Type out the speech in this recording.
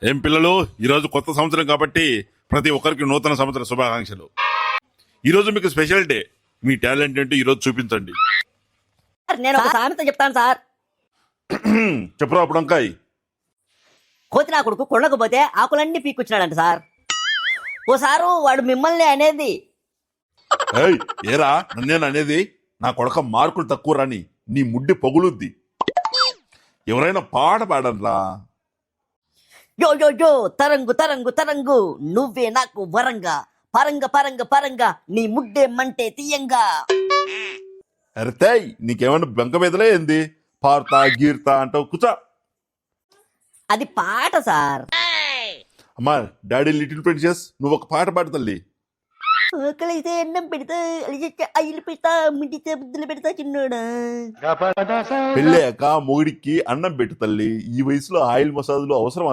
ఏం పిల్లలు, ఈరోజు కొత్త సంవత్సరం కాబట్టి ప్రతి ఒక్కరికి నూతన సంవత్సర శుభాకాంక్షలు. ఈరోజు మీకు స్పెషల్ డే. మీ టాలెంట్ ఏంటో ఈరోజు చూపించండి. నేను ఒక సామెత చెప్తాను సార్. చెప్పురా అప్పుడంకాయ్. కోతి నా కొడుకు కొండకు పోతే ఆకులన్నీ పీక్కొచ్చినాడంట సార్. ఓసారు వాడు మిమ్మల్ని అనేది, ఏయ్ ఏరా నన్నేను అనేది? నా కొడక మార్కులు తక్కువ రాని నీ ముడ్డి పగులుద్ది. ఎవరైనా పాట పాడరా. యో యో యో తరంగు తరంగు తరంగు నువ్వే నాకు వరంగా, పరంగ పరంగ పరంగా నీ ముడ్డే మంటే తీయంగా. అరితాయ్ నీకేమన్నా బెంక మీదలే ఏంది? పార్తా గీర్తా అంటావు కూర్చో. అది పాట సార్. అమ్మా డాడీ లిటిల్ ప్రిన్సెస్ నువ్వు ఒక పాట పాడు తల్లి. ఆకలైతే అన్నం పెడతా, అలిచేస్తే ఆయిల్ పెడతా, మిండితే ముద్దులు పెడతా చిన్నోడా. పెళ్ళాక మొగుడికి అన్నం పెట్టు తల్లి. ఈ వయసులో ఆయిల్ మసాజులు అవసరం